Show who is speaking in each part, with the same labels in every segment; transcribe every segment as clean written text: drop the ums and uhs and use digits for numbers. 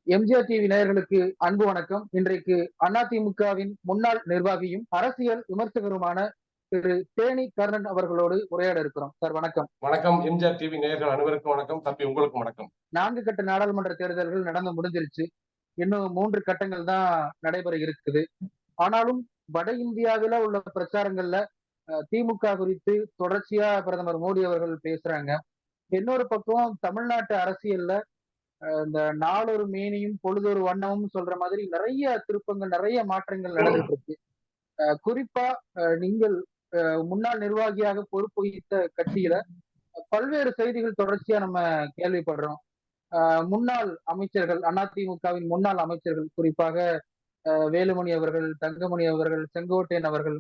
Speaker 1: MGR TV நேயர்களுக்கு அன்பு வணக்கம். இன்றைக்கு அதிமுகவின் முன்னாள் நிர்வாகியும் அரசியல் விமர்சகருமான திரு தேனி கர்ணன் அவர்களோடு உரையாட இருக்கிறோம். சார் வணக்கம்.
Speaker 2: வணக்கம். எம்ஜிஆர் டிவி நேயர்கள் அனைவருக்கும் வணக்கம். தம்பி உங்களுக்கும் வணக்கம்.
Speaker 1: 4 கட்ட நாடாளுமன்ற தேர்தல்கள் நடந்து முடிஞ்சிருச்சு. இன்னும் 3 கட்டங்கள் தான் நடைபெற இருக்குது. ஆனாலும் வட இந்தியாவில உள்ள பிரச்சாரங்கள்ல திமுக குறித்து தொடர்ச்சியா பிரதமர் மோடி அவர்கள் பேசுறாங்க. இன்னொரு பக்கம் தமிழ்நாட்டு அரசியல்ல இந்த நாளொரு மேனியும் பொழுதொரு வண்ணமும் சொல்ற மாதிரி நிறைய திருப்பங்கள், நிறைய மாற்றங்கள் நடந்துட்டு இருக்கு. குறிப்பா நீங்கள் முன்னாள் நிர்வாகியாக பொறுப்பு வகித்த கட்சியில பல்வேறு செய்திகள் தொடர்ச்சியா நம்ம கேள்விப்படுறோம். முன்னாள் அமைச்சர்கள், அதிமுகவின் முன்னாள் அமைச்சர்கள், குறிப்பாக வேலுமணி அவர்கள், தங்கமணி அவர்கள், செங்கோட்டையன் அவர்கள்,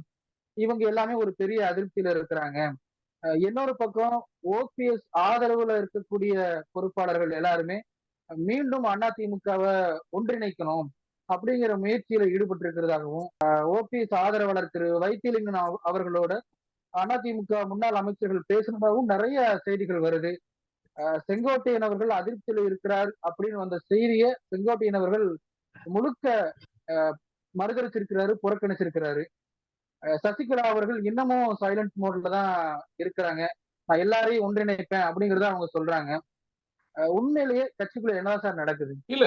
Speaker 1: இவங்க எல்லாமே ஒரு பெரிய அதிருப்தியில இருக்கிறாங்க. இன்னொரு பக்கம் ஓபிஎஸ் ஆதரவுல இருக்கக்கூடிய பொறுப்பாளர்கள் எல்லாருமே மீண்டும் அதிமுகவை ஒன்றிணைக்கணும் அப்படிங்கிற முயற்சியில ஈடுபட்டு இருக்கிறதாகவும், ஓபிஎஸ் ஆதரவாளர் திரு வைத்திலிங்கன் அவர்களோட அதிமுக முன்னாள் அமைச்சர்கள் பேசுனதாகவும் நிறைய செய்திகள் வருது. செங்கோட்டையன் அவர்கள் அதிருப்தியில இருக்கிறார் அப்படின்னு வந்த செய்தியை செங்கோட்டையன் அவர்கள் முழுக்க மறுதளிச்சிருக்கிறாரு, புறக்கணிச்சிருக்கிறாரு. சசிகலா அவர்கள் இன்னமும் சைலண்ட் மோட்ல தான் இருக்கிறாங்க. நான் எல்லாரையும் ஒன்றிணைப்பேன் அப்படிங்கறத அவங்க சொல்றாங்க. உண்மையிலேயே கட்சிக்குள்ள என்னதான் சார் நடக்குது?
Speaker 2: இல்ல,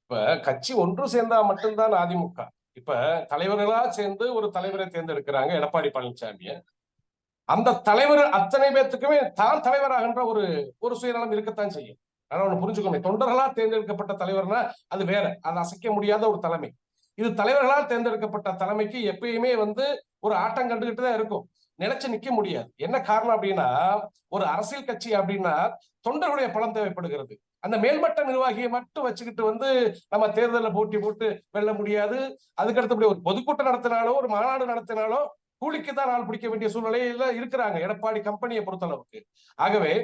Speaker 2: இப்ப கட்சி ஒன்று சேர்ந்தா மட்டும்தான் அதிமுக. இப்ப தலைவர்களா சேர்ந்து ஒரு தலைவரை தேர்ந்தெடுக்கிறாங்க, எடப்பாடி பழனிசாமிய. அந்த தலைவர் அத்தனை பேத்துக்குமே தான் தலைவராகின்ற ஒரு சுயநலம் இருக்கத்தான் செய்யும். ஆனா ஒண்ணு புரிஞ்சுக்கணும், தொண்டர்களா தேர்ந்தெடுக்கப்பட்ட தலைவர்னா அது வேற, அது அசைக்க முடியாத ஒரு தலைமை. இது தலைவர்களால் தேர்ந்தெடுக்கப்பட்ட தலைமைக்கு எப்பயுமே ஒரு ஆட்டம் கண்டுகிட்டு தான் இருக்கும், நினைச்சு நிக்க முடியாது. என்ன காரணம் அப்படின்னா, ஒரு அரசியல் கட்சி அப்படின்னா தொண்டர்களுடைய பலம் தேவைப்படுகிறது. அந்த மேல்மட்ட நிர்வாகியை மட்டும் வச்சுக்கிட்டு நம்ம தேர்தலில் போட்டி போட்டு வெல்ல முடியாது. அதுக்கு அடுத்தபடி ஒரு பொதுக்கூட்டம் நடத்தினாலோ ஒரு மாநாடு நடத்தினாலோ கூலிக்கு தான் நாள் பிடிக்க வேண்டிய சூழ்நிலையில இருக்கிறாங்க எடப்பாடி கம்பெனியை பொறுத்தளவுக்கு. ஆகவே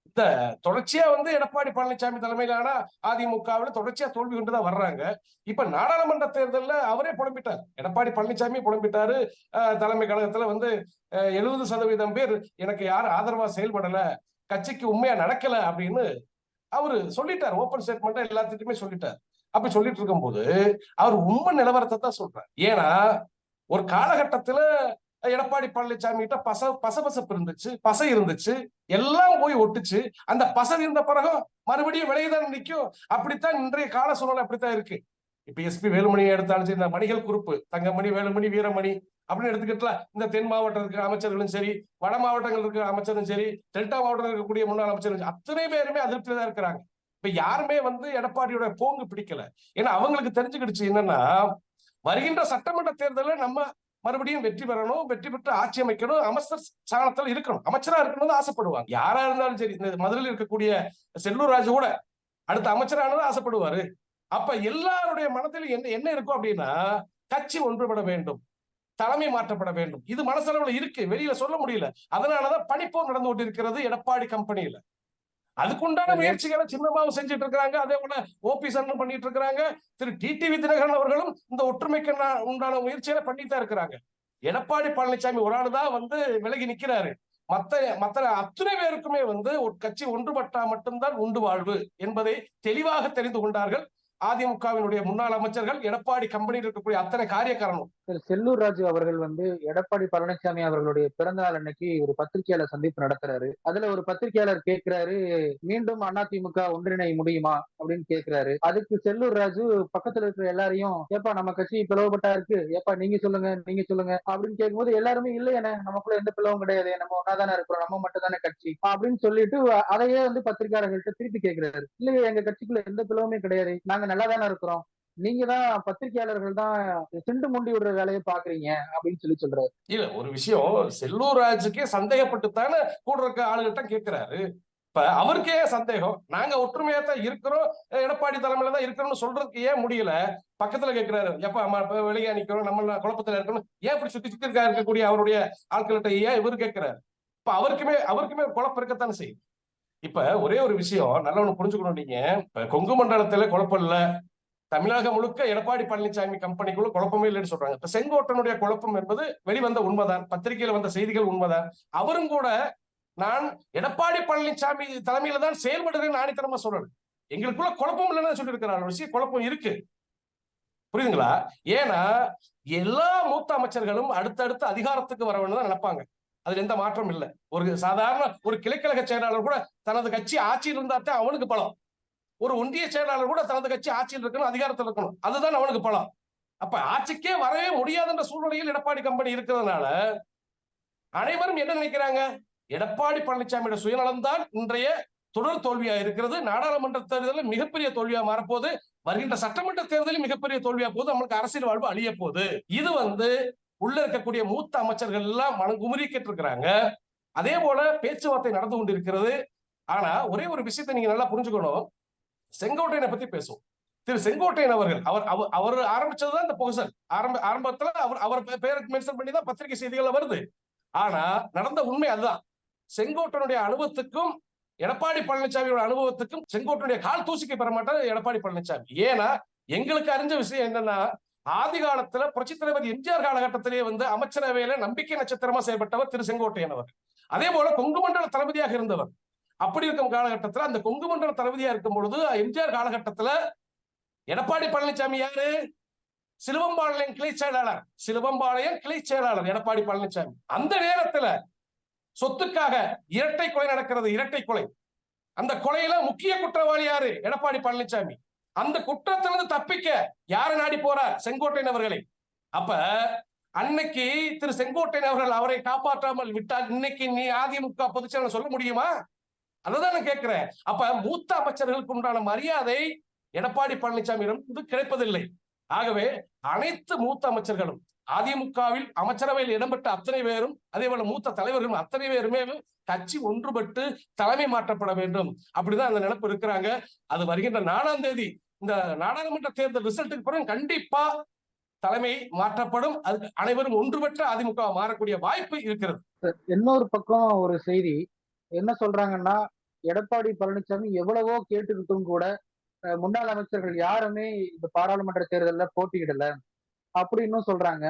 Speaker 2: இந்த தொடர்ச்சியா எடப்பாடி பழனிசாமி தலைமையிலான அதிமுகவில் தொடர்ச்சியா தோல்வி கொண்டுதான் வர்றாங்க. இப்ப நாடாளுமன்ற தேர்தலில் அவரே புலம்பிட்டார், எடப்பாடி பழனிசாமி புலம்பிட்டாரு. தலைமை கழகத்துல 70% பேர் எனக்கு யாரும் ஆதரவா செயல்படல, கட்சிக்கு உண்மையா நடக்கல அப்படின்னு அவரு சொல்லிட்டார். ஓபன் ஸ்டேட்மெண்டா எல்லாத்துக்குமே சொல்லிட்டார். அப்படி சொல்லிட்டு இருக்கும் போது அவர் உண்மை நிலவரத்தை தான் சொல்றார். ஏன்னா ஒரு காலகட்டத்துல எடப்பாடி பழனிசாமி கிட்ட பசபசப்பு இருந்துச்சு, பசை இருந்துச்சு, எல்லாம் போய் ஒட்டுச்சு. அந்த பசை இருந்த பிறகு மறுபடியும் விலையதான் நிற்கும். அப்படித்தான் இன்றைய கால சூழ்நிலை அப்படித்தான் இருக்கு. இப்ப எஸ்பி வேலுமணியை எடுத்தாலும் சரி, இந்த மணிகள் குறுப்பு, தங்கமணி, வேலுமணி, வீரமணி அப்படின்னு எடுத்துக்கிட்டலாம். இந்த தென் மாவட்டம் இருக்கிற அமைச்சர்களும் சரி, வட மாவட்டங்கள் இருக்கிற அமைச்சரும் சரி, டெல்டா மாவட்டத்தில் இருக்கக்கூடிய முன்னாள் அமைச்சரும் அத்தனை பேருமே அதிருப்தியில தான் இருக்கிறாங்க. இப்ப யாருமே எடப்பாடியோட போங்கு பிடிக்கல. ஏன்னா அவங்களுக்கு தெரிஞ்சுக்கிடுச்சு என்னன்னா, வருகின்ற சட்டமன்ற தேர்தலில் நம்ம மறுபடியும் வெற்றி பெறணும், வெற்றி பெற்று ஆட்சி அமைக்கணும், அமைச்சர் ஸ்தானத்தில் இருக்கணும், அமைச்சரா இருக்கணும்னு ஆசைப்படுவாங்க. யாரா இருந்தாலும் சரி, இந்த மதுரையில் இருக்கக்கூடிய செல்லூர் ராஜு கூட அடுத்த அமைச்சரானது ஆசைப்படுவாரு. அப்ப எல்லாருடைய மனதிலும் என்ன இருக்கும் அப்படின்னா, கட்சி ஒன்றுபட வேண்டும், தலைமை மாற்றப்பட வேண்டும். இது மனசளவுல இருக்கு, வெளியில சொல்ல முடியல. அதனாலதான் பனிப்போர் நடந்து கொண்டிருக்கிறது எடப்பாடி கம்பெனியில. அதுக்குண்டான முயற்சிகளை சின்னமாவும் செஞ்சுட்டு இருக்கிறாங்க. அதே போல ஓபிஎஸ் பண்ணிட்டு இருக்கிறாங்க. திரு டிடிவி தினகரன் அவர்களும் இந்த ஒற்றுமைக்கு உண்டான முயற்சிகளை பண்ணித்தான் இருக்கிறாங்க. எடப்பாடி பழனிசாமி ஒரு ஆள் தான் விலகி நிக்கிறாரு. மத்த அத்தனை பேருக்குமே ஒரு கட்சி ஒன்றுபட்டா மட்டும்தான் உண்டு வாழ்வு என்பதை தெளிவாக தெரிந்து கொண்டார்கள் அதிமுகவினுடைய முன்னாள் அமைச்சர்கள், எடப்பாடி கம்பெனியில் இருக்கக்கூடிய அத்தனை காரியக்காரனும்.
Speaker 1: செல்லூர் ராஜு அவர்கள் எடப்பாடி பழனிசாமி அவர்களுடைய பிறந்த நாள் அன்னைக்கு ஒரு பத்திரிகையாளர் சந்திப்பு நடத்துறாரு. அதுல ஒரு பத்திரிகையாளர் கேட்கிறாரு, மீண்டும் அதிமுக ஒன்றிணை முடியுமா அப்படின்னு கேட்கிறாரு. அதுக்கு செல்லூர் ராஜு பக்கத்துல இருக்கிற எல்லாரையும், ஏப்பா நம்ம கட்சி பிளவுபட்டா இருக்கு, ஏப்பா நீங்க சொல்லுங்க நீங்க சொல்லுங்க அப்படின்னு கேட்கும்போது எல்லாருமே இல்லையே, நமக்குள்ள எந்த பிளவும் கிடையாது, நம்ம ஒன்னாதானே இருக்கிறோம், நம்ம மட்டும் தானே கட்சி அப்படின்னு சொல்லிட்டு அதையே பத்திரிகையாளர்கள்ட்ட திருப்பி கேட்கிறாரு. இல்லையே, எங்க கட்சிக்குள்ள எந்த பிளவுமே கிடையாது, நாங்க நல்லா தானே இருக்கிறோம், நீங்க தான் பத்திரிகையாளர்கள் தான் சிண்டு முண்டி விடுற வேலையை பாக்குறீங்க அப்படின்னு சொல்றாரு.
Speaker 2: இல்ல, ஒரு விஷயம், செல்லூர் ராஜுக்கே சந்தேகப்பட்டுத்தானே கூட இருக்க ஆளுகிட்ட கேட்கிறாரு. இப்ப அவருக்கே சந்தேகம், நாங்க ஒற்றுமையா தான் இருக்கிறோம், எடப்பாடி தலைமையில தான் இருக்கிறோம்னு சொல்றதுக்கு ஏன் முடியல? பக்கத்துல கேட்கிறாரு, எப்ப வெளியே நிக்கிறோம், நம்ம குழப்பத்துல இருக்கணும், ஏன் இப்படி சுத்தி சுத்தி இருக்கக்கூடிய அவருடைய ஆட்கள்கிட்ட ஏன் இவரு கேட்கிறாரு? இப்ப அவருக்குமே குழப்பம் இருக்கத்தானே செய்யும். இப்ப ஒரே ஒரு விஷயம் நல்லா ஒண்ணு புரிஞ்சுக்கணும். நீங்க இப்ப கொங்கு மண்டலத்துல குழப்பம் இல்ல, தமிழகம் முழுக்க எடப்பாடி பழனிசாமி கம்பெனிக்குள்ள குழப்பமே இல்லைன்னு சொல்றாங்க. இப்ப செங்கோட்டனுடைய குழப்பம் என்பது வெளிவந்த உண்மைதான், பத்திரிகையில வந்த செய்திகள் உண்மைதான். அவரும் கூட நான் எடப்பாடி பழனிசாமி தலைமையில தான் செயல்படுறேன்னு ஆணித்தனமா சொல்லணும். எங்களுக்குள்ள குழப்பம் இல்லைன்னு சொல்லியிருக்கிறார். விஷயம் குழப்பம் இருக்கு, புரியுதுங்களா? ஏன்னா எல்லா மூத்த அமைச்சர்களும் அடுத்தடுத்து அதிகாரத்துக்கு வர வேண்டும் தான் நினைப்பாங்க. அதுல எந்த மாற்றம் இல்லை. ஒரு சாதாரண ஒரு கிளைக்கழக செயலாளர் கூட தனது கட்சி ஆட்சியில் இருந்தாத்தான் அவனுக்கு பலம். ஒரு ஒன்றிய செயலாளர் கூட தனது கட்சி ஆட்சியில் இருக்கணும், அதிகாரத்தில் இருக்கணும், அதுதான் அவனுக்கு பலம். அப்ப ஆட்சிக்கே வரவே முடியாத என்ற சூழ்நிலையில் எடப்பாடி கம்பெனி இருக்கிறதுனால அனைவரும் என்ன நினைக்கிறாங்க, எடப்பாடி பழனிசாமியோட சுயநலம் தான் இன்றைய தொடர் தோல்வியா இருக்கிறது. நாடாளுமன்ற தேர்தலில் மிகப்பெரிய தோல்வியா மாறப்போகுது. வருகின்ற சட்டமன்ற தேர்தலில் மிகப்பெரிய தோல்வியா போகுது. நம்மளுக்கு அரசியல் வாழ்வு அழிய போகுது. இது உள்ள இருக்கக்கூடிய மூத்த அமைச்சர்கள் எல்லாம் மனங்குமுறிக்கிட்டு இருக்கிறாங்க. அதே போல பேச்சுவார்த்தை நடந்து கொண்டிருக்கிறது. ஆனா ஒரே ஒரு விஷயத்தை நீங்க நல்லா புரிஞ்சுக்கணும். செங்கோட்டையனை பத்தி பேசுவோம். திரு செங்கோட்டையன் அவர்கள் அவர் ஆரம்பிச்சதுதான் இந்த புகசல். ஆரம்பத்துல அவர் பேரை மென்ஷன் பண்ணி தான் பத்திரிகை செய்திகள் வருது. ஆனா நடந்த உண்மை அதுதான். செங்கோட்டையனுடைய அனுபவத்துக்கும் எடப்பாடி பழனிசாமியோட அனுபவத்துக்கும் செங்கோட்டையுடைய கால் தூசிக்கு பெற மாட்டார் எடப்பாடி பழனிசாமி. ஏன்னா எங்களுக்கு அறிஞ்ச விஷயம் என்னன்னா, ஆதி காலத்துல புரட்சித் தலைவர் எம்ஜிஆர் காலகட்டத்திலேயே அமைச்சரவையில நம்பிக்கை நட்சத்திரமா செயல்பட்டவர் திரு செங்கோட்டையன் அவர். அதே போல கொங்கு மண்டல தளபதியாக இருந்தவர். அப்படி இருக்கும் காலகட்டத்தில் அந்த கொங்கு மண்டல தளபதியா இருக்கும் பொழுது எம்ஜிஆர் காலகட்டத்துல எடப்பாடி பழனிசாமி யாரு? சிலுவம்பாளையம் கிளை செயலாளர். சிலுவம்பாளையம் கிளை செயலாளர் எடப்பாடி பழனிசாமி. அந்த நேரத்துல சொத்துக்காக இரட்டை கொலை நடக்கிறது. இரட்டை கொலை. அந்த கொலையில முக்கிய குற்றவாளி யாரு? எடப்பாடி பழனிசாமி. அந்த குற்றத்திலிருந்து தப்பிக்க யாரை நாடி போறார்? செங்கோட்டையன் அவர்களை. அப்ப அன்னைக்கு திரு செங்கோட்டையன் அவர்கள் அவரை காப்பாற்றாமல் விட்டால் இன்னைக்கு நீ அதிமுக பொதுச்செயலாளர் சொல்ல முடியுமா? அததான் நான் கேட்கிறேன். அப்ப மூத்த அமைச்சர்களுக்கு உண்டான மரியாதை எடப்பாடி பழனிசாமியிடம் கிடைப்பதில்லை. ஆகவே அனைத்து மூத்த அமைச்சர்களும் அதிமுகவில் அமைச்சரவையில் இடம்பெற்ற அத்தனை பேரும், அதே போல மூத்த தலைவர்களும் அத்தனை பேருமே கட்சி ஒன்றுபட்டு தலைமை மாற்றப்பட வேண்டும். அப்படிதான் அந்த நினைப்பு இருக்கிறாங்க. அது வருகின்ற 4ஆம் தேதி இந்த நாடாளுமன்ற தேர்தல் ரிசல்ட்டுக்கு பிறகு கண்டிப்பா தலைமை மாற்றப்படும். அது அனைவரும் ஒன்றுபட்ட அதிமுக மாறக்கூடிய வாய்ப்பு இருக்கிறது.
Speaker 1: இன்னொரு பக்கம் ஒரு செய்தி என்ன சொல்றாங்கன்னா, எடப்பாடி பழனிசாமி எவ்வளவோ கேட்டுக்கிட்டும் கூட முன்னாள் அமைச்சர்கள் யாருமே இந்த பாராளுமன்ற தேர்தலில் போட்டியிடல அப்படின்னு சொல்றாங்க.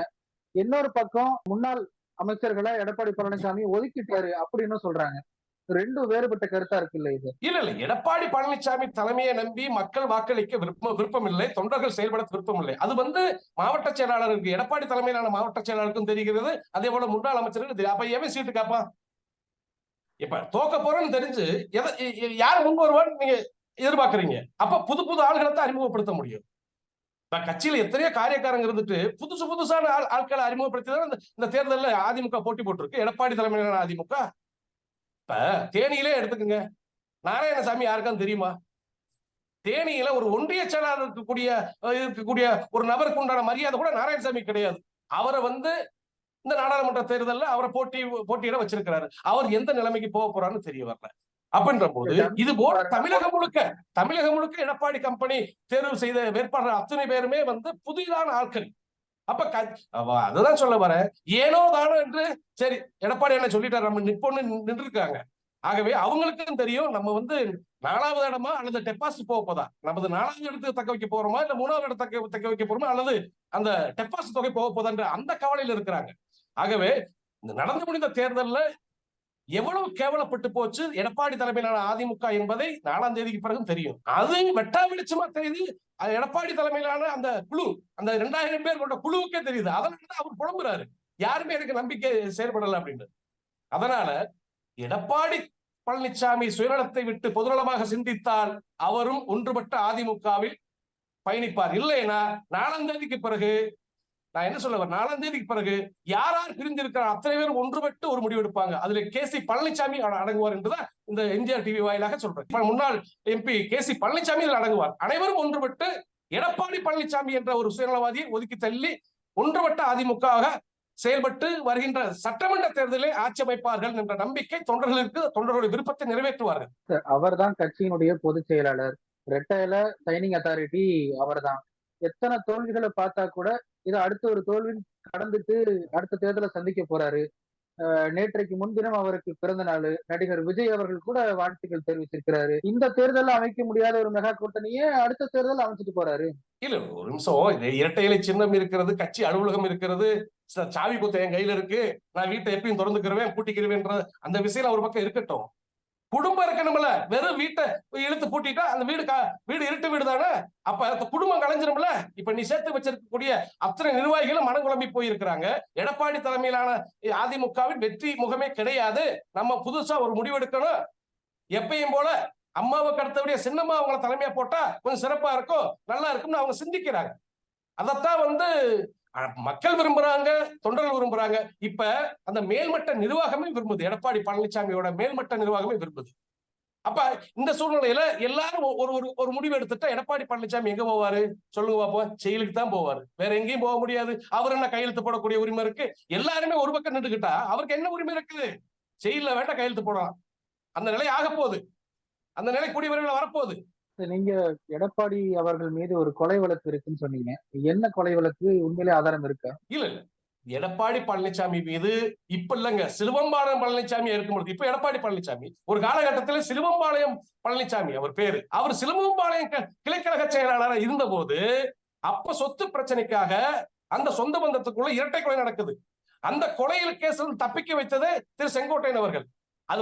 Speaker 1: இன்னொரு பக்கம் முன்னாள் அமைச்சர்களை எடப்பாடி பழனிசாமி ஒதுக்கிட்டாரு அப்படின்னு சொல்றாங்க. ரெண்டும் வேறுபட்ட கருத்தா இருக்குல்ல இது?
Speaker 2: இல்ல எடப்பாடி பழனிசாமி தலைமையை நம்பி மக்கள் வாக்களிக்க விருப்பம் இல்லை, தொண்டர்கள் செயல்பட விருப்பம் இல்லை. அது மாவட்ட செயலாளருக்கு, எடப்பாடி தலைமையிலான மாவட்ட செயலாளருக்கும் தெரிகிறது. அதே போல முன்னாள் அமைச்சருக்கு அப்ப எவன் சீட்டு காப்பா? இப்ப தோக்க போறேன்னு தெரிஞ்சு யார் முன் வருவான்னு நீங்க எதிர்பார்க்கறீங்க. அப்ப புது புது ஆள்களை தான் அறிமுகப்படுத்த முடியும். கட்சியில எத்தனையோ காரியக்காரங்க இருந்துட்டு புதுசான ஆட்களை அறிமுகப்படுத்தி தான் இந்த தேர்தலில் அதிமுக போட்டி போட்டிருக்கு. எடப்பாடி தலைமையிலான அதிமுக. இப்ப தேனியிலே எடுத்துக்கங்க, நாராயணசாமி யாருக்கான்னு தெரியுமா? தேனியில ஒரு ஒன்றிய செயலாளர் இருக்கக்கூடிய ஒரு நபருக்கு உண்டான மரியாதை கூட நாராயணசாமி கிடையாது. அவரை இந்த நாடாளுமன்ற தேர்தலில் அவரை போட்டியிட வச்சிருக்கிறாரு. அவர் எந்த நிலைமைக்கு போக போறான்னு தெரிய வரல. அப்படின்ற போது இது போல தமிழகம் முழுக்க எடப்பாடி கம்பெனி தேர்வு செய்த வேட்பாளர் அத்தனை பேருமே புதிதான ஆட்கள். அப்ப அதுதான் சொல்ல வர, ஏனோ தானோ என்று சரி எடப்பாடி என்ன சொல்லிட்டாரு, நம்ம நிப்போன்னு நின்று இருக்காங்க. ஆகவே அவங்களுக்கும் தெரியும் நம்ம 4வது இடமா அல்லது டெபாசிட் போக போதா, நமது 4வது இடத்துக்கு தக்க வைக்க போறோமா இல்ல 3வது இடத்துக்கு தக்க வைக்க போறோமா அல்லது அந்த டெபாசிட் தொகை போக போதான்ற அந்த கவலையில் இருக்கிறாங்க. ஆகவே இந்த நடந்து முடிந்த தேர்தலில் எவ்வளவு கேவலப்பட்டு போச்சு எடப்பாடி தலைமையிலான அதிமுக என்பதை 4ஆம் தேதிக்கு பிறகு தெரியும். அது வெட்டா வெளிச்சமா தெரியுது. எடப்பாடி தலைமையிலான அந்த குழு, அந்த 2000 பேர் கொண்ட குழுவுக்கே தெரியுது. அதனால அவர் புலம்புறாரு, யாருமே எனக்கு நம்பிக்கை செயல்படல அப்படின்னு. அதனால எடப்பாடி பழனிசாமி சுயநலத்தை விட்டு பொதுநலமாக சிந்தித்தால் அவரும் ஒன்றுபட்ட அதிமுகவில் பயணிப்பார். இல்லைன்னா 4ஆம் தேதிக்கு பிறகு நான் என்ன சொல்ல 4ஆம் தேதிக்கு பிறகு யார் பிரிந்திருக்கிறார் அத்தனை பேரும் ஒன்றுபட்டு ஒரு முடிவு எடுப்பாங்க. அதுல KC பழனிசாமி அடங்குவார் என்றுதான் இந்த எம்ஜிஆர் டிவி வாயிலாக சொல்றேன். முன்னாள் MP KC பழனிசாமி இதில் அடங்குவார். அனைவரும் ஒன்றுபட்டு எடப்பாடி பழனிசாமி என்ற ஒரு சுயநலவாதியை ஒதுக்கி தள்ளி ஒன்றுபட்ட அதிமுக செயல்பட்டு வருகின்ற சட்டமன்ற தேர்தலை ஆட்சி அமைப்பார்கள் என்ற நம்பிக்கை தொண்டர்களுக்கு, தொண்டர்களுடைய விருப்பத்தை நிறைவேற்றுவார்கள்.
Speaker 1: அவர் தான் கட்சியினுடைய பொதுச் செயலாளர், ரெட்டையில சைனிங் அத்தாரிட்டி அவர் தான். எத்தனை தோல்விகளை பார்த்தா கூட இதை அடுத்த ஒரு தோல்வி கடந்துட்டு அடுத்த தேர்தலை சந்திக்க போறாரு. நேற்றைக்கு முன்தினம் அவருக்கு பிறந்த நாள். நடிகர் விஜய் அவர்கள் கூட வாழ்த்துக்கள் தெரிவிச்சிருக்கிறாரு. இந்த தேர்தலில் அமைக்க முடியாத ஒரு மெகா கூட்டணியே அடுத்த தேர்தல் அமைச்சிட்டு போறாரு.
Speaker 2: இல்ல ஒரு நிமிஷம், இது இரட்டை இலை சின்னம் இருக்கிறது, கட்சி அலுவலகம் இருக்கிறது, சாவி குத்த என் கையில இருக்கு, நான் வீட்டை எப்பயும் திறந்துக்கிறவேன் பூட்டிக்கிறவேன்ற அந்த விஷயம் ஒரு பக்கம் இருக்கட்டும். குடும்பம் இருக்கணும்ல. வெறும் வீட்டை இழுத்து பூட்டிட்டா அந்த வீடு இருட்டு வீடு தானே. அப்ப அந்த குடும்பம் கலைஞ்சிரும்ல. இப்ப நீ சேர்த்து வச்சிருக்கக்கூடிய அத்தனை நிர்வாகிகளும் மனம் குழம்பி போயிருக்கிறாங்க. எடப்பாடி தலைமையிலான அதிமுகவின் வெற்றி முகமே கிடையாது. நம்ம புதுசா ஒரு முடிவெடுக்கணும். எப்பயும் போல அம்மாவுக்கு அடுத்தபடியா சின்னம்மா அவங்கள தலைமையா போட்டா கொஞ்சம் சிறப்பா இருக்கும், நல்லா இருக்கும்னு அவங்க சிந்திக்கிறாங்க. அதத்தான் மக்கள் விரும்புறாங்க, தொண்டர்கள் விரும்புறாங்க. இப்ப அந்த மேல்மட்ட நிர்வாகமே விரும்புது. எடப்பாடி பழனிசாமியோட மேல்மட்ட நிர்வாகமே விரும்புது. அப்ப இந்த சூழ்நிலையில எல்லாரும் ஒரு ஒரு முடிவு எடுத்துட்டா எடப்பாடி பழனிசாமி எங்க போவாரு சொல்லுங்க பாப்போம்? செயலுக்கு தான் போவாரு. வேற எங்கேயும் போக முடியாது. அவர் என்ன கையெழுத்து போடக்கூடிய உரிமை இருக்கு? எல்லாருமே ஒரு பக்கம் நின்றுகிட்டா அவருக்கு என்ன உரிமை இருக்குது? செயல வேண்டாம் கையெழுத்து போடலாம். அந்த நிலை ஆக போகுது. அந்த நிலை கூடிய விரைவில் வரப்போகுது.
Speaker 1: நீங்க எடப்பாடி அவர்கள் மீது ஒரு கொலை வழக்கு இருக்குன்னு சொன்னீங்க. என்ன கொலை வழக்கு? உண்மையிலே ஆதாரம் இருக்கா?
Speaker 2: இல்ல எடப்பாடி பழனிசாமி மீது இப்ப இல்லங்க, சிலுவம்பாளையம் பழனிசாமி இருக்கும்போது, இப்ப எடப்பாடி பழனிசாமி ஒரு காலகட்டத்தில் சிலுவம்பாளையம் பழனிசாமி அவர் பேரு. அவர் சிலுவம்பாளையம் கிளைக்கழக செயலாளராக இருந்த போது அப்ப சொத்து பிரச்சனைக்காக அந்த சொந்த பந்தத்துக்குள்ள இரட்டை கொலை நடக்குது. அந்த கொலையில் கேஸ் தப்பிக்க வைத்தது திரு செங்கோட்டையன் அவர்கள். அது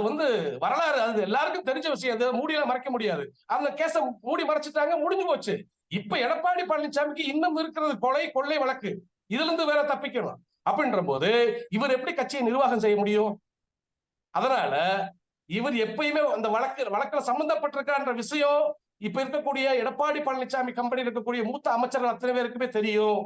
Speaker 2: வரலாறு, அது எல்லாருக்கும் தெரிஞ்ச விஷயம். அது மூடியெல்லாம் மறைக்க முடியாது. அந்த கேஸ மூடி மறைச்சிட்டாங்க, முடிஞ்சு போச்சு. இப்ப எடப்பாடி பழனிசாமிக்கு இன்னும் இருக்கிறது கொலை கொள்ளை வழக்கு. இதுல இருந்து வேற தப்பிக்கணும் அப்படின்ற போது இவர் எப்படி கட்சியை நிர்வாகம் செய்ய முடியும்? அதனால இவர் எப்பயுமே அந்த வழக்குல சம்பந்தப்பட்டிருக்கான்ற விஷயம் இப்ப இருக்கக்கூடிய எடப்பாடி பழனிசாமி கம்பெனி இருக்கக்கூடிய மூத்த அமைச்சர்கள் அத்தனை பேருக்குமே தெரியும்.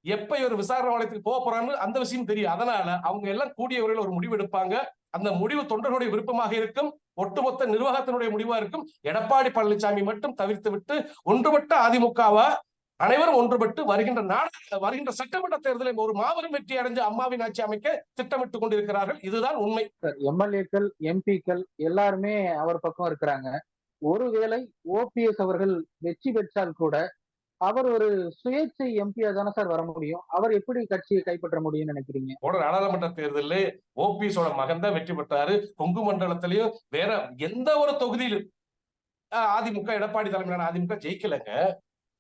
Speaker 2: எப்ப இவர் விசாரணை வளையத்துக்கு போக போறான்னு அந்த விஷயம் தெரியும். அதனால அவங்க எல்லாம் கூடிய வரையில் ஒரு முடிவு எடுப்பாங்க. அந்த முடிவு தொண்டர்களுடைய விருப்பமாக இருக்கும், ஒட்டுமொத்த நிர்வாகத்தினுடைய முடிவா இருக்கும். எடப்பாடி பழனிசாமி மட்டும் தவிர்த்து விட்டு ஒன்றுபட்ட அதிமுகவா அனைவரும் ஒன்றுபட்டு வருகின்ற சட்டமன்ற தேர்தலில் ஒரு மாபெரும் வெற்றி அடைஞ்ச அம்மாவின் ஆட்சி அமைக்க திட்டமிட்டுக் கொண்டிருக்கிறார்கள். இதுதான் உண்மை.
Speaker 1: எம்எல்ஏக்கள், எம்பிக்கள் எல்லாருமே அவர் பக்கம் இருக்கிறாங்க. ஒருவேளை ஓபிஎஸ் அவர்கள் வெற்றி பெற்றால் கூட அவர் ஒரு சுயேட்சை எம்பியா தானே சார் வர முடியும். அவர் எப்படி கட்சியை கைப்பற்ற முடியும்னு நினைக்கிறீங்க?
Speaker 2: நாடாளுமன்ற தேர்தலில் ஓபிஎஸோட மகன் தான் வெற்றி பெற்றாரு. கொங்கு மண்டலத்திலையும் வேற எந்த ஒரு தொகுதியிலும் அதிமுக, எடப்பாடி தலைமையிலான அதிமுக ஜெயிக்கலங்க.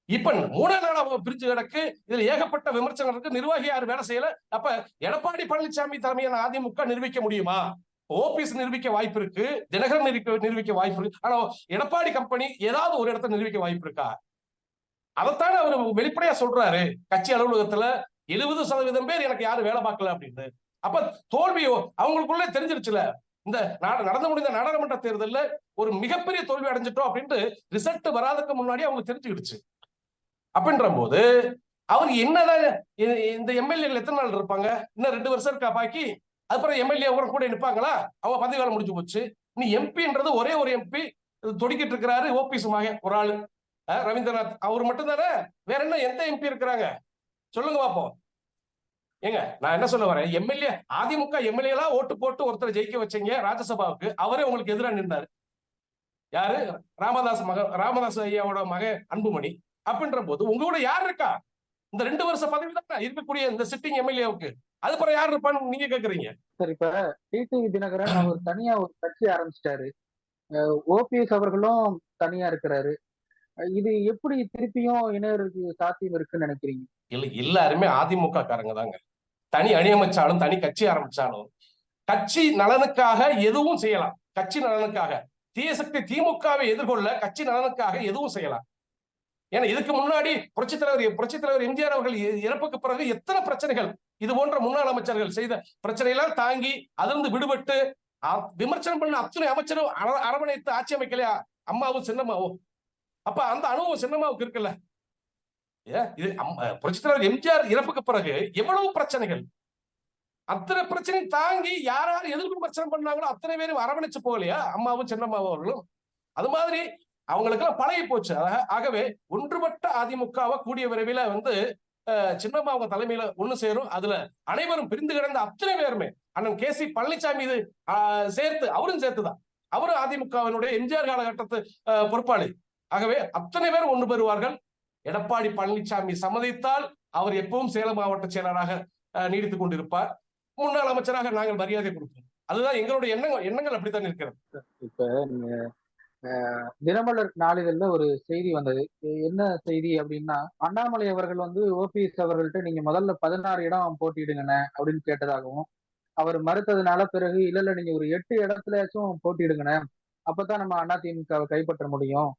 Speaker 2: இப்ப 3 நாளா பிரிஞ்சு கிடக்கு. இதுல ஏகப்பட்ட விமர்சனம் இருக்கு. நிர்வாகி யாரும் வேலை செய்யல. அப்ப எடப்பாடி பழனிசாமி தலைமையான அதிமுக நிரூபிக்க முடியுமா? ஓபிஎஸ் நிரூபிக்க வாய்ப்பு இருக்கு, தினகரன் நிரூபிக்க வாய்ப்பு இருக்கு. ஆனா எடப்பாடி கம்பெனி ஏதாவது ஒரு இடத்துல நிரூபிக்க வாய்ப்பு இருக்கா? அதைத்தானே அவர் வெளிப்படையா சொல்றாரு. கட்சி அலுவலகத்துல 70% பேர் எனக்கு யாரும் வேலை பார்க்கல அப்படின்னு. அப்ப தோல்வியோ அவங்களுக்குள்ள தெரிஞ்சிருச்சுல. இந்த நடந்து முடிந்த நாடாளுமன்ற தேர்தலில் ஒரு மிகப்பெரிய தோல்வி அடைஞ்சிட்டோம் அப்படின்ட்டு ரிசல்ட் வராதுக்கு முன்னாடி அவங்க தெரிஞ்சுக்கிடுச்சு. அப்படின்ற போது அவர் என்னதான் இந்த எம்எல்ஏ எத்தனை நாள் இருப்பாங்க? இன்னும் 2 வருஷம் இருக்கா பாக்கி? அதுக்கப்புறம் எம்எல்ஏ கூட நிற்பாங்களா? அவங்க பதவி காலம் முடிஞ்சு போச்சு. நீ எம்பின்றது ஒரே ஒரு எம்பி தொடிக்கிட்டு இருக்கிறாரு. ஓபிஎஸ் மகன் ஒரு ஆளு ரவீந்திரநாத், அவர் மட்டும் தானே. வேற என்ன எந்த எம்பி இருக்கிறாங்க சொல்லுங்க பாப்போம். ஏங்க நான் என்ன சொல்ல வரேன், எம்எல்ஏ அதிமுக எம்எல்ஏ எல்லாம் ஓட்டு போட்டு ஒருத்தர் ஜெயிக்க வச்சீங்க ராஜ்யசபாவுக்கு. அவரே உங்களுக்கு எதிராக நின்றாரு. யாரு? ராமதாஸ் ஐயாவோட மகன் அன்புமணி. அப்படின்ற போது உங்களோட யார் இருக்கா? இந்த 2 வருஷ பதவி தான் இருக்கக்கூடிய இந்த சிட்டிங் எம்எல்ஏவுக்கு. அதுக்கப்புறம் யார் இருப்பான்னு நீங்க கேக்குறீங்க.
Speaker 1: சரி, இப்ப டிடிவி தினகரன் அவர் தனியா ஒரு கட்சி ஆரம்பிச்சிட்டாரு. ஓபிஎஸ் அவர்களும் தனியா இருக்கிறாரு. இது எப்படி திருப்பியும் இணையருக்கு சாத்தியம் இருக்குன்னு நினைக்கிறீங்க?
Speaker 2: இல்ல, எல்லாருமே அதிமுக காரங்க தாங்க. தனி அணி அமைச்சாலும் தனி கட்சி ஆரம்பிச்சாலும் கட்சி நலனுக்காக எதுவும் செய்யலாம். கட்சி நலனுக்காக தீயசக்தி திமுகவை எதிர்கொள்ள கட்சி நலனுக்காக எதுவும் செய்யலாம். ஏன்னா இதுக்கு முன்னாடி புரட்சித் தலைவர் எம்ஜிஆர் அவர்கள் இறப்புக்கு பிறகு எத்தனை பிரச்சனைகள் இது போன்ற முன்னாள் அமைச்சர்கள் செய்த பிரச்சனையெல்லாம் தாங்கி அதிலிருந்து விடுபட்டு விமர்சனம் பண்ண அத்தனை அமைச்சரும் அரவணைத்து ஆட்சி அமைக்கலையா அம்மாவும் சின்னம்மாவும்? அப்ப அந்த அனுபவம் சின்னம்மாவுக்கு இருக்குல்ல. இது புரட்சித் தலைவர் எம்ஜிஆர் இறப்புக்கு பிறகு எவ்வளவு பிரச்சனைகள், அத்தனை பிரச்சனையும் தாங்கி யார் யார் எதிர்ப்பு பிரச்சனை பண்ணாங்களோ அத்தனை பேரும் அரவணைச்சு போகலையா அம்மாவும் சின்னம்மாவும் அவர்களும்? அது மாதிரி அவங்களுக்கு எல்லாம் பழகி போச்சு. ஆகவே ஒன்றுபட்ட அதிமுகவை கூடிய விரைவில் சின்னம்மா அவங்க தலைமையில ஒண்ணு சேரும். அதுல அனைவரும் பிரிந்து கிடந்த அத்தனை பேருமே அண்ணன் கே சி பழனிசாமி இது சேர்த்து அவரும் சேர்த்துதான். அவரும் அதிமுகவினுடைய எம்ஜிஆர் காலகட்டத்து பொறுப்பாளி. ஆகவே அத்தனை பேரும் ஒன்று பெறுவார்கள். எடப்பாடி பழனிசாமி சம்மதித்தால் அவர் எப்பவும் சேலம் மாவட்ட செயலராக நீடித்துக் கொண்டிருப்பார். முன்னாள் அமைச்சராக நாங்கள் மரியாதை கொடுப்போம். அதுதான் எங்களுடைய எண்ணங்கள் அப்படித்தான் இருக்கிறது.
Speaker 1: இப்ப தினமலர் நாளிதழ்ல ஒரு செய்தி வந்தது. என்ன செய்தி அப்படின்னா, அண்ணாமலை அவர்கள் ஓபிஎஸ் அவர்கள்ட்ட நீங்க முதல்ல 16 இடம் போட்டியிடுங்கண்ணே அப்படின்னு கேட்டதாகவும், அவர் மறுத்ததுனால பிறகு இல்ல நீங்க ஒரு 8 இடத்துலயாச்சும் போட்டியிடுங்கண்ணே, அப்பதான் நம்ம அதிமுகவை கைப்பற்ற முடியும்.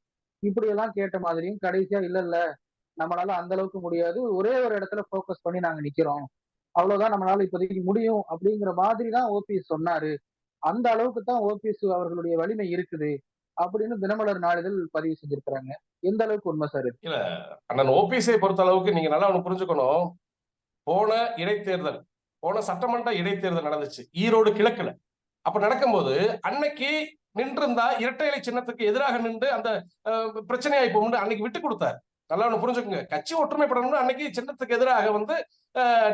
Speaker 1: இப்படி எல்லாம் கேட்ட மாதிரியும் கடைசியா இல்ல இல்ல நம்மளால அந்த அளவுக்கு முடியாது. ஒரே ஒரு இடத்துல ஃபோக்கஸ் பண்ணி நாங்க நிக்கிறோம். அவ்வளவுதான் நம்மளால இப்போதைக்கு முடியும் அப்படிங்கிற மாதிரி தான் ஓபிஎஸ் சொன்னாரு. அந்த அளவுக்கு தான் ஓபிஎஸ் அவர்களுடைய வலிமை இருக்குது அப்படின்னு தினமலர் நாளிதழ் பதிவு செஞ்சிருக்கிறாங்க. எந்த அளவுக்கு உண்மை சார் இது?
Speaker 2: இல்ல, அண்ணன் ஓபிஎஸ்ஐ பொறுத்த அளவுக்கு நீங்க நல்லா ஒண்ணு புரிஞ்சுக்கணும். போன இடைத்தேர்தல், போன சட்டமன்ற இடைத்தேர்தல் நடந்துச்சு ஈரோடு கிழக்குல. அப்ப நடக்கும்போது அன்னைக்கு நின்றிருந்தா இரட்டை இலை சின்னத்துக்கு எதிராக நின்று அந்த பிரச்சனையாயி போகும்னு அன்னைக்கு விட்டு கொடுத்தாரு. நல்லா ஒண்ணு புரிஞ்சுக்கோங்க. கட்சி ஒற்றுமைப்படணும்னு அன்னைக்கு சின்னத்துக்கு எதிராக வந்து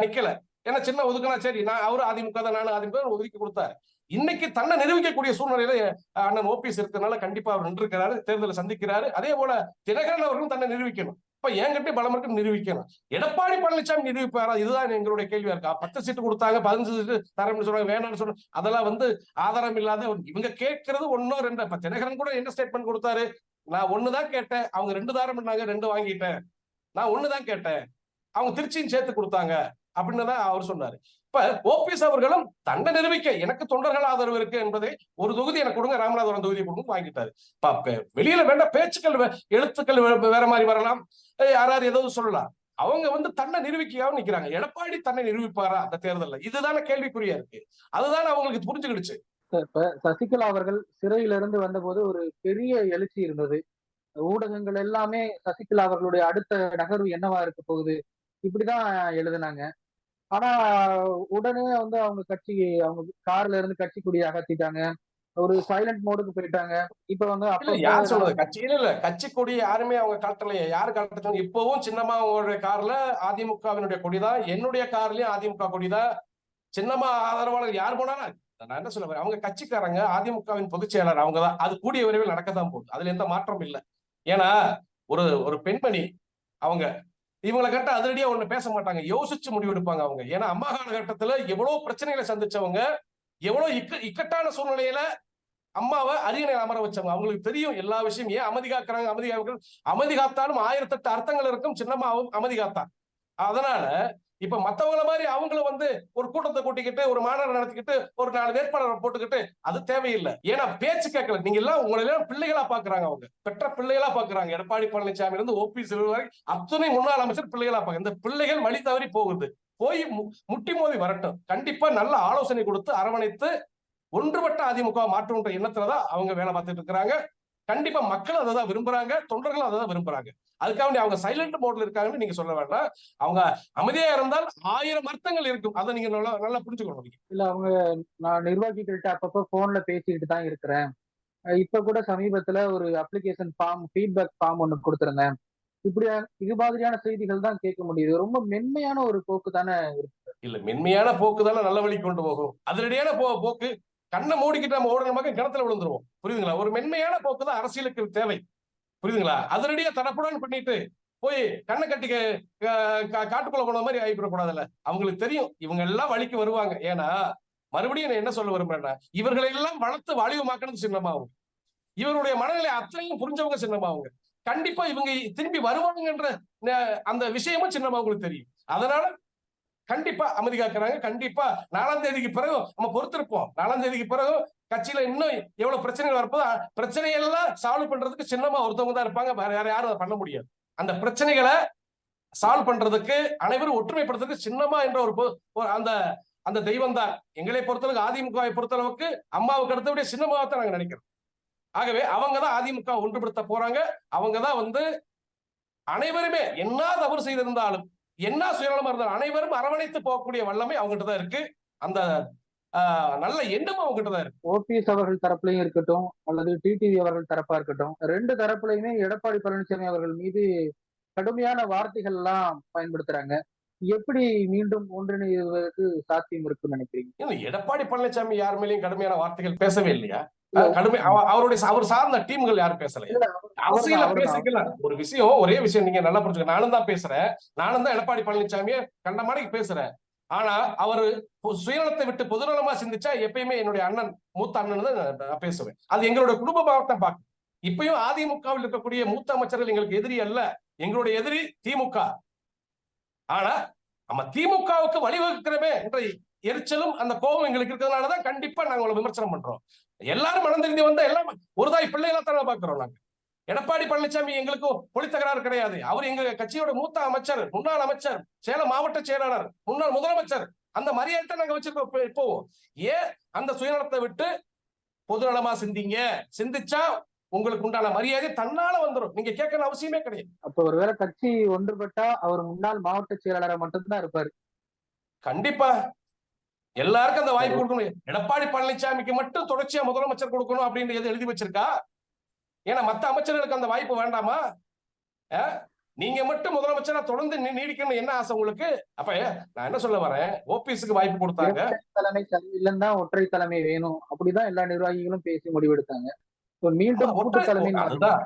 Speaker 2: நிக்கல. ஏன்னா சின்ன ஒதுக்கினா சரி, நான் அவரு அதிமுக தான், நானும் அதிமுக ஒதுக்கி கொடுத்தாரு. இன்னைக்கு தன்னை நிரூபிக்கக்கூடிய சூழ்நிலையில அண்ணன் ஓபிஎஸ் இருக்கிறதுனால கண்டிப்பா அவர் நின்றுக்கிறாரு, தேர்தலை சந்திக்கிறாரு. அதே போல தினகரன் அவர்களும் தன்னை நிரூபிக்கணும். இப்ப என்கிட்ட பலம் இருக்கு நிரூபிக்கணும். எடப்பாடி பழனிசாமி நிரூபிப்பாரா? இதுதான் எங்களுடைய கேள்வியா இருக்கா. 10 சீட்டு கொடுத்தாங்க, 15 சீட்டு தரம்னு சொல்றாங்க, வேணாம்னு சொல்றாங்க. அதெல்லாம் வந்து ஆதாரம் இல்லாத இவங்க கேட்கறது ஒன்னோ ரெண்டு. இப்ப தினகரன் கூட என்ன ஸ்டேட்மெண்ட் கொடுத்தாரு? நான் ஒண்ணுதான் கேட்டேன், அவங்க 2 தாரம் பண்ணாங்க, 2 வாங்கிட்டேன். நான் ஒண்ணுதான் கேட்டேன், அவங்க திருச்சியும் சேர்த்து கொடுத்தாங்க அப்படின்னு தான் அவர் சொன்னாரு. இப்ப ஓபிஎஸ் அவர்களும் தன்னை நிரூபிக்க எனக்கு தொண்டர்கள் ஆதரவு இருக்கு என்பதை ஒரு தொகுதி எனக்கு கொடுங்க, ராமநாதபுரம் தொகுதியை கொடுங்க வாங்கிட்டாரு. வெளியில வேண்டாம் பேச்சுக்கள், எழுத்துக்கள் வேற மாதிரி வரலாம், யாராவது ஏதாவது சொல்லலாம். அவங்க வந்து தன்னை நிரூபிக்காம நிக்கிறாங்க. எடப்பாடி தன்னை நிரூபிப்பாரா அந்த தேர்தல்ல? இதுதானே கேள்விக்குறியா இருக்கு. அதுதான் அவங்களுக்கு புரிஞ்சுக்கிடுச்சு.
Speaker 1: இப்ப சசிகலா அவர்கள் சிறையிலிருந்து வந்தபோது ஒரு பெரிய எழுச்சி இருந்தது. ஊடகங்கள் எல்லாமே சசிகலா அவர்களுடைய அடுத்த நகர்வு என்னவா இருக்க போகுது இப்படிதான் எழுதுனாங்க. ஆனா உடனே வந்து அவங்க கார்ல இருந்து கட்சி கொடியை அகற்றிட்டாங்க. ஒரு சைலண்ட் மோடுக்கு போயிட்டாங்க. இப்ப வந்து
Speaker 2: யார் சொல்றது?
Speaker 1: அப்பப்ப
Speaker 2: கட்சியில இல்ல, கட்சி கொடி யாருமே அவங்க காட்டலையே. யாரு காட்டுறாங்க? இப்பவும் சின்னம்மா அவங்களுடைய கார்ல அதிமுகவினுடைய கொடிதான், என்னுடைய கார்லயும் அதிமுக கொடிதான். சின்னம்மா ஆதரவாளர் யார் போனாலும் நான் என்ன சொல்ல, அவங்க கட்சிக்காரங்க, அதிமுகவின் பொதுச் செயலாளர் அவங்கதான். அது கூடிய விரைவில் நடக்கத்தான் போகுது. அதுல எந்த மாற்றம் இல்லை. ஏன்னா ஒரு ஒரு பெண்மணி அவங்க இவங்களை கட்ட அதிரடியா ஒண்ணு பேச மாட்டாங்க, யோசிச்சு முடிவெடுப்பாங்க அவங்க. ஏன்னா அம்மா காலகட்டத்துல எவ்வளவு பிரச்சனைகளை சந்திச்சவங்க, எவ்வளவு இக்கட்டான சூழ்நிலையில அம்மாவை அரியணை அமர வச்சவங்க. அவங்களுக்கு தெரியும் எல்லா விஷயம். ஏன் அமைதி காக்குறாங்க, அமைதி காத்தாலும் 1008 அர்த்தங்கள் இருக்கும். சின்னம்மாவும் அமைதி காத்தான். அதனால இப்ப மத்தவங்கள மாதிரி அவங்களும் வந்து ஒரு கூட்டத்தை கூட்டிக்கிட்டு ஒரு மாநாடு நடத்திக்கிட்டு ஒரு 4 வேட்பாளரை போட்டுக்கிட்டு அது தேவையில்லை. ஏன்னா பேச்சு கேட்கல. நீங்க எல்லாம் உங்களை எல்லாம் பிள்ளைகளா பாக்குறாங்க, அவங்க பெற்ற பிள்ளைகளா பாக்குறாங்க. எடப்பாடி பழனிசாமி இருந்து ஓபிஎஸ் வரை அத்தனை முன்னாள் அமைச்சர் பிள்ளைகளா பாக்க. இந்த பிள்ளைகள் வழி தவறி போகுது. போய் முட்டி மோதி வரட்டும். கண்டிப்பா நல்ல ஆலோசனை கொடுத்து அரவணைத்து ஒன்றுபட்ட அதிமுக மாற்றுன்ற எண்ணத்துலதான் அவங்க வேலை பார்த்துட்டு இருக்கிறாங்க. கண்டிப்பா மக்கள் அதை தான் விரும்புறாங்க, தொண்டர்களும் அதை தான் விரும்புறாங்க. அதுக்காக அவங்க சைலண்ட் மோட்ல இருக்காங்கன்னு நீங்க சொல்ல வேண்டாம். அவங்க அமைதியா இருந்தால் 1000 அர்த்தங்கள் இருக்கும். அதை நீங்க நல்லா புரிஞ்சுக்கணும்.
Speaker 1: இல்ல அவங்க நான் நிர்வாகிகள்கிட்ட அப்பப்ப போன்ல பேசிக்கிட்டு தான் இருக்கிறேன். இப்ப கூட சமீபத்துல ஒரு அப்ளிகேஷன் ஃபார்ம், ஃபீட்பேக் ஃபார்ம் ஒண்ணு கொடுத்திருந்தேன். இப்படியா இது மாதிரியான செய்திகள் தான் கேட்க முடியுது. ரொம்ப மென்மையான ஒரு போக்கு தானே இருக்கு.
Speaker 2: இல்ல, மென்மையான போக்கு தானே நல்ல வழி கொண்டு போகும். அதிரடியான போக்கு கண்ணை மூடிக்கிட்டு நம்ம ஓடுறமாக கிணத்துல விழுந்துருவோம். புரியுதுங்களா? ஒரு மென்மையான போக்கு தான் அரசியலுக்கு தேவை. புரியுதுங்களா? அதிரடியா தரப்புடன் பண்ணிட்டு போய் கண்ணை கட்டி காட்டுக்குள்ள போன மாதிரி ஆகிடக்கூடாதுல்ல. அவங்களுக்கு தெரியும் இவங்க எல்லாம் வழிக்கு வருவாங்க. ஏன்னா மறுபடியும் என்ன சொல்ல விரும்புறேன்னா, இவர்களை எல்லாம் வளர்த்து வாலிபமாக்கணும் சின்னமாவும். இவருடைய மனநிலை அத்தனையும் புரிஞ்சவங்க சின்னமாவுங்க. கண்டிப்பா இவங்க திரும்பி வருவாங்கன்ற அந்த விஷயமும் சின்னமா உங்களுக்கு தெரியும். அதனால கண்டிப்பா அமைதி காக்குறாங்க. கண்டிப்பா 4ஆம் தேதிக்கு பிறகு நம்ம பொறுத்திருப்போம். 4ஆம் தேதிக்கு பிறகு கட்சியில இன்னும் எவ்வளவு பிரச்சனைகள் வரப்போது, பிரச்சனையெல்லாம் சால்வ் பண்றதுக்கு சின்னமா ஒருத்தவங்க தான் இருப்பாங்க. வேற யாரும் அதை பண்ண முடியாது. அந்த பிரச்சனைகளை சால்வ் பண்றதுக்கு, அனைவரும் ஒற்றுமைப்படுத்துறதுக்கு சின்னமா என்ற ஒரு அந்த அந்த தெய்வம் தான். எங்களை பொறுத்தளவுக்கு, அதிமுகவை பொறுத்தளவுக்கு அம்மாவுக்கு அடுத்தபடியே சின்னமாவை தான் நாங்க நினைக்கிறோம். ஆகவே அவங்கதான் அதிமுக ஒன்றுபடுத்த போறாங்க. அவங்கதான் வந்து அனைவருமே என்ன தவறு செய்திருந்தாலும், என்ன சுயநலமா இருந்தாலும் அனைவரும் அரவணைத்து போகக்கூடிய வல்லமை அவங்ககிட்ட தான் இருக்கு. அந்த நல்ல எண்ணமும் அவங்ககிட்ட தான் இருக்கு.
Speaker 1: ஓபிஎஸ் அவர்கள் தரப்புலையும் இருக்கட்டும் அல்லது டிடிவி அவர்கள் தரப்பா இருக்கட்டும், 2 தரப்புலையுமே எடப்பாடி பழனிசாமி அவர்கள் மீது கடுமையான வார்த்தைகள் எல்லாம் பயன்படுத்துறாங்க. எப்படி மீண்டும் ஒன்றிணைவதற்கு சாத்தியம் இருக்குன்னு நினைக்கிறீங்க?
Speaker 2: எடப்பாடி பழனிசாமி யார் மேலேயும் கடுமையான வார்த்தைகள் பேசவே இல்லையா? அவர் சார்ந்த டீம்கள் யாரும் பேசலையா? அரசியல பேசிக்கலாம். ஒரு விஷயம், ஒரே விஷயம் நீங்க நல்லா புரிஞ்சுக்க. நானும் தான் பேசுறேன். நானும் தான் எடப்பாடி பழனிசாமியை கண்டமாடிக்கு பேசுறேன். ஆனா அவரு சுயநலத்தை விட்டு பொதுநலமா சிந்திச்சா எப்பயுமே என்னுடைய அண்ணன், மூத்த அண்ணன் தான் நான் பேசுவேன். அது எங்களுடைய குடும்பத்தை பார்க்க. இப்பயும் அதிமுகவில் இருக்கக்கூடிய மூத்த அமைச்சர்கள் எங்களுக்கு எதிரி அல்ல. எங்களுடைய எதிரி திமுக. ஆனா நம்ம திமுகவுக்கு வழிவகுக்கிறமே என்ற எரிச்சலும் அந்த கோபம் எங்களுக்கு இருக்கிறதுனாலதான் கண்டிப்பா நாங்க விமர்சனம் பண்றோம். எல்லாரும் மனம் திருந்தி வந்தா எல்லாம் ஒரு தாய் பிள்ளைகளா தானே பாக்குறோம் நாங்க. எடப்பாடி பழனிசாமி எங்களுக்கும் மொழி தகராறு கிடையாது. அவர் எங்க கட்சியோட மூத்த அமைச்சர், முன்னாள் அமைச்சர், சேலம் மாவட்ட செயலாளர், முன்னாள் முதலமைச்சர். அந்த மரியாதை நாங்க வச்சிருக்கோம். இப்போ ஏன் அந்த சுயநலத்தை விட்டு பொதுநலமா சிந்திங்க. சிந்திச்சா உங்களுக்கு உண்டான மரியாதை தன்னால வந்துடும். நீங்க கேட்கற அவசியமே கிடையாது.
Speaker 1: அப்ப ஒருவேளை கட்சி ஒன்றுபட்டா அவர் முன்னாள் மாவட்ட செயலாளரா மட்டும்தான் இருப்பாரு.
Speaker 2: கண்டிப்பா எல்லாருக்கும் அந்த வாய்ப்பு கொடுக்கணும். எடப்பாடி பழனிசாமிக்கு மட்டும் தொடர்ச்சியா முதலமைச்சர் கொடுக்கணும் அப்படின்னு எது எழுதி வச்சிருக்கா? ஏன்னா மத்த அமைச்சர்களுக்கு அந்த வாய்ப்பு வேண்டாமா? நீங்க மட்டும் முதலமைச்சரா தொடர்ந்து நீடிக்கணும் என்ன ஆசை உங்களுக்கு? அப்ப நான் என்ன சொல்ல வரேன், ஓபிஎஸ்க்கு வாய்ப்பு கொடுத்தாங்க.
Speaker 1: தலைமை சரியில்லைன்னா ஒற்றை தலைமை வேணும் அப்படிதான் எல்லா நிர்வாகிகளும் பேசி முடிவெடுத்தாங்க. மீண்டும் கூட்டு தலைமை,
Speaker 2: அதுதான்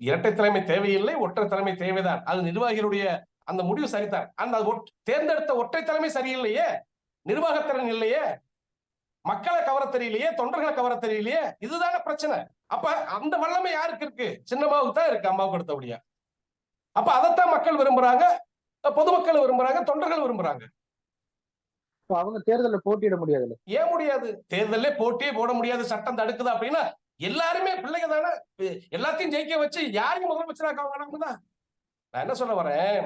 Speaker 2: இரட்டை தலைமை தேவையில்லை, ஒற்றை தலைமை தேவைதான். அது நிர்வாகிகளுடைய அந்த முடிவு சரிதான். அந்த தேர்ந்தெடுத்த ஒற்றை தலைமை சரியில்லையே, நிர்வாகத்திறன் இல்லையே, மக்களை கவர தெரியலையே, தொண்டர்களை கவர தெரியலையே, இதுதானே பிரச்சனை. அப்ப அந்த வல்லமை யாருக்கு இருக்கு? சின்னமாவுக்கு தான் இருக்கு, அம்மாவுக்கு அடுத்தபடியா. அப்ப அதைத்தான் மக்கள் விரும்புறாங்க, பொதுமக்கள் விரும்புறாங்க, தொண்டர்கள் விரும்புறாங்க.
Speaker 1: அவங்க தேர்தலில் போட்டியிட முடியாது.
Speaker 2: ஏன் முடியாது? தேர்தலே போட்டியே போட முடியாது, சட்டம் தடுக்குது அப்படின்னா எல்லாருமே பிள்ளைங்க தானே, எல்லாத்தையும் ஜெயிக்க வச்சு யாரையும் முதலமைச்சராக்க. நான் என்ன சொல்ல வரேன்,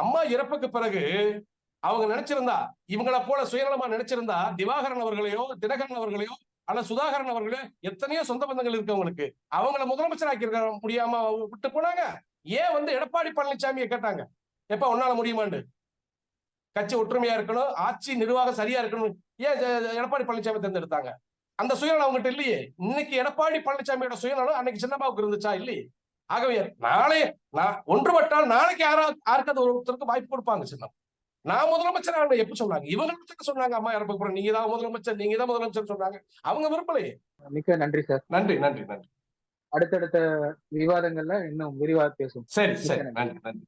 Speaker 2: அம்மா இறப்புக்கு பிறகு அவங்க நினைச்சிருந்தா, இவங்களை போல சுயநலமா நினைச்சிருந்தா, திவாகரன் அவர்களையோ தினகரன் அவர்களையோ அல்ல சுதாகரன் அவர்களையோ எத்தனையோ சொந்த பந்தங்கள் இருக்கவங்களுக்கு அவங்களை முதலமைச்சராக்கி இருக்க முடியாம விட்டு போனாங்க. ஏன் எடப்பாடி பழனிசாமியை கேட்டாங்க, எப்ப உன்னால முடியுமாண்டு? கட்சி ஒற்றுமையா இருக்கணும், ஆட்சி நிர்வாகம் சரியா இருக்கணும். ஏன் எடப்பாடி பழனிசாமி தேர்ந்தெடுத்தாங்க? அந்த சுயநலம் அவங்ககிட்ட இல்லையே. இன்னைக்கு எடப்பாடி பழனிசாமியோட சுயநலம் அன்னைக்கு சின்னம்மாவுக்கு இருந்துச்சா? இல்லையே. ஆகவே நாளை ஒன்றுபட்டால் நாளைக்கு யாருக்காவது ஒருத்தருக்கு வாய்ப்பு கொடுப்பாங்க. சின்னம் நான் முதலமைச்சர் எப்ப சொன்னாங்க? இவங்க சொன்னாங்க அம்மா இறப்புக்கு அப்புறம் நீங்க தான் முதலமைச்சர், நீங்க தான் முதலமைச்சர் சொன்னாங்க. அவங்க விரும்பலையே.
Speaker 1: மிக்க நன்றி சார்.
Speaker 2: நன்றி நன்றி நன்றி.
Speaker 1: அடுத்தடுத்த விவாதங்கள்ல இன்னும் விரிவாக பேசும்.
Speaker 2: சரி சரி, நன்றி நன்றி.